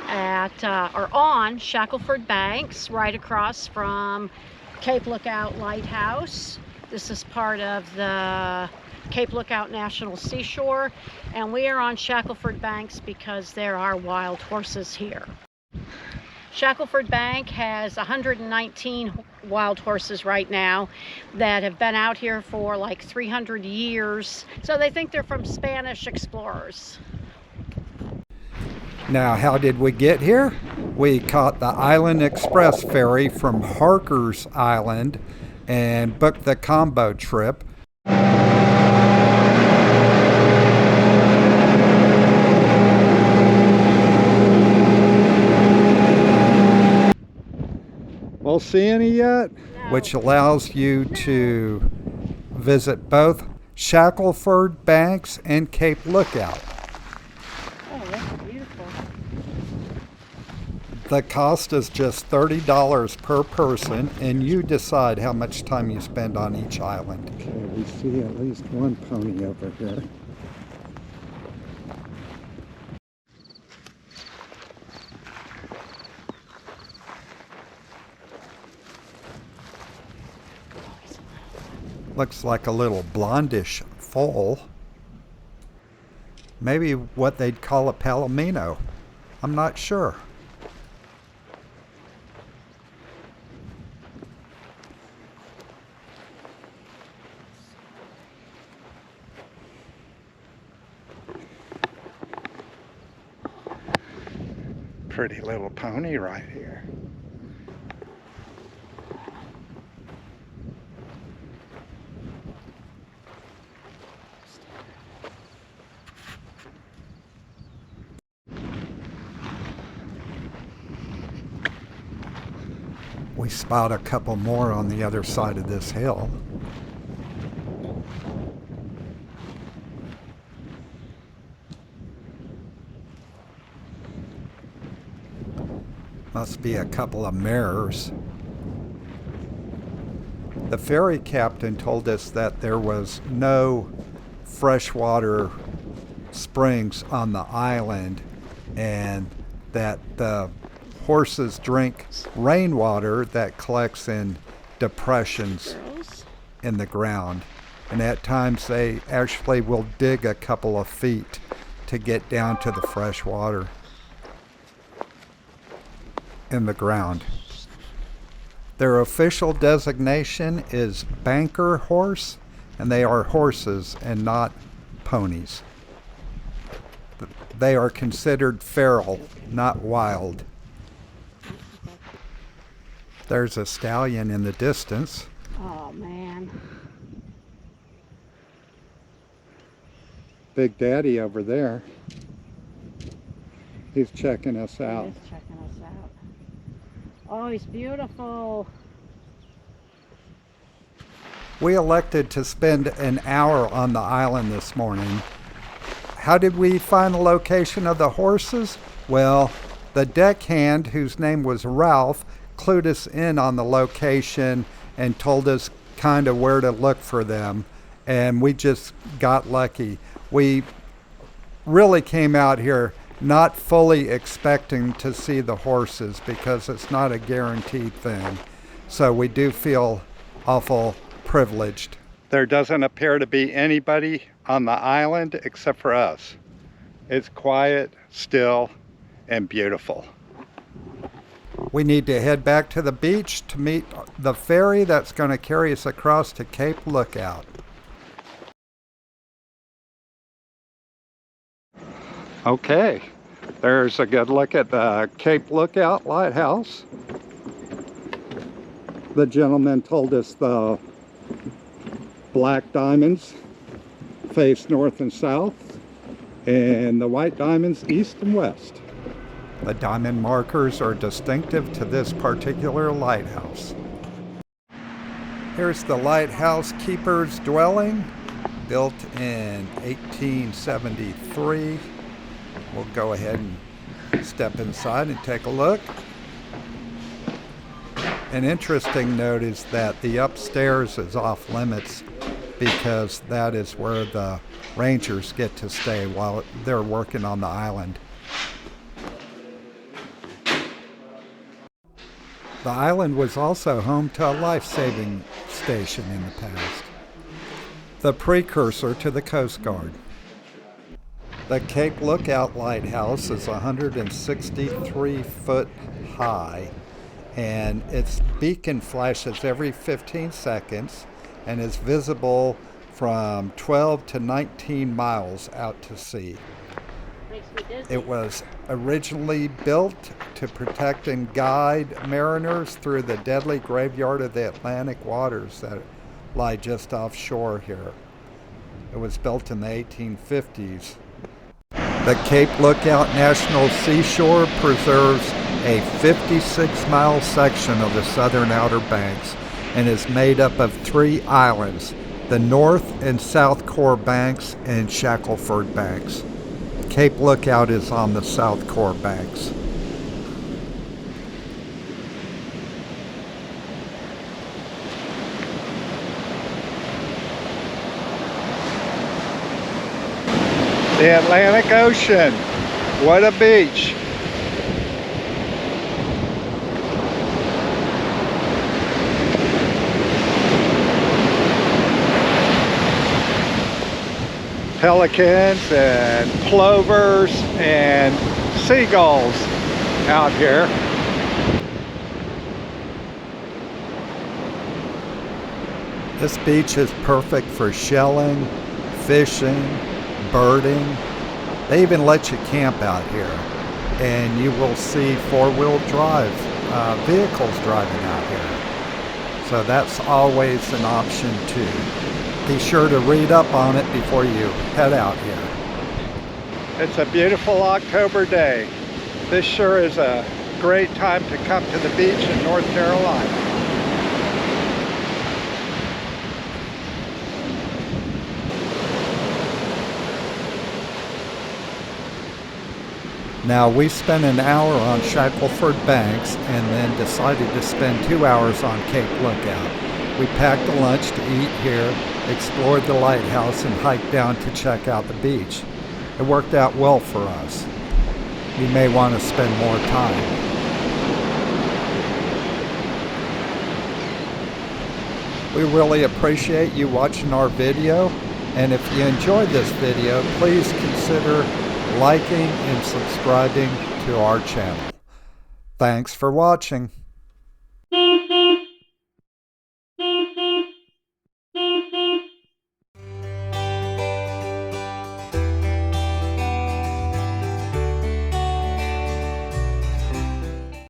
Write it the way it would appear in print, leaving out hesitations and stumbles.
on Shackleford Banks, right across from Cape Lookout Lighthouse. This is part of the Cape Lookout National Seashore, and we are on Shackleford Banks because there are wild horses here. Shackleford Bank has 119 wild horses right now that have been out here for like 300 years. So they think they're from Spanish explorers. Now, how did we get here? We caught the Island Express Ferry from Harker's Island and booked the combo trip. We'll see any yet? No. Which allows you to visit both Shackleford Banks and Cape Lookout. Oh, that's beautiful. The cost is just $30 per person, and you decide how much time you spend on each island. Okay, we see at least one pony over here. Looks like a little blondish foal. Maybe what they'd call a palomino. I'm not sure. Pretty little pony right here. We spot a couple more on the other side of this hill. Must be a couple of mares. The ferry captain told us that there was no freshwater springs on the island and that the horses drink rainwater that collects in depressions in the ground. And at times they actually will dig a couple of feet to get down to the fresh water in the ground. Their official designation is banker horse, and they are horses and not ponies. They are considered feral, not wild. There's a stallion in the distance. Oh, man. Big Daddy over there. He's checking us out. He is checking us out. Oh, he's beautiful. We elected to spend an hour on the island this morning. How did we find the location of the horses? Well, the deckhand, whose name was Ralph, clued us in on the location and told us kind of where to look for them, and we just got lucky. We really came out here not fully expecting to see the horses because it's not a guaranteed thing, so we do feel awful privileged. There doesn't appear to be anybody on the island except for us. It's quiet, still, and beautiful. We need to head back to the beach to meet the ferry that's going to carry us across to Cape Lookout. Okay, there's a good look at the Cape Lookout Lighthouse. The gentleman told us the black diamonds face north and south, and the white diamonds east and west. The diamond markers are distinctive to this particular lighthouse. Here's the lighthouse keeper's dwelling, built in 1873. We'll go ahead and step inside and take a look. An interesting note is that the upstairs is off limits because that is where the rangers get to stay while they're working on the island. The island was also home to a life-saving station in the past, the precursor to the Coast Guard. The Cape Lookout Lighthouse is 163 foot high, and its beacon flashes every 15 seconds and is visible from 12 to 19 miles out to sea. It was originally built to protect and guide mariners through the deadly graveyard of the Atlantic waters that lie just offshore here. It was built in the 1850s. The Cape Lookout National Seashore preserves a 56-mile section of the southern Outer Banks and is made up of 3 islands, the North and South Core Banks and Shackleford Banks. Cape Lookout is on the South Core Banks. The Atlantic Ocean. What a beach. Pelicans and plovers and seagulls out here. This beach is perfect for shelling, fishing, birding. They even let you camp out here, and you will see four-wheel drive vehicles driving out here. So that's always an option too. Be sure to read up on it before you head out here. It's a beautiful October day. This sure is a great time to come to the beach in North Carolina. Now, we spent an hour on Shackleford Banks and then decided to spend 2 hours on Cape Lookout. We packed a lunch to eat here, explored the lighthouse, and hiked down to check out the beach. It worked out well for us. We may want to spend more time. We really appreciate you watching our video, and if you enjoyed this video, please consider liking and subscribing to our channel. Thanks for watching.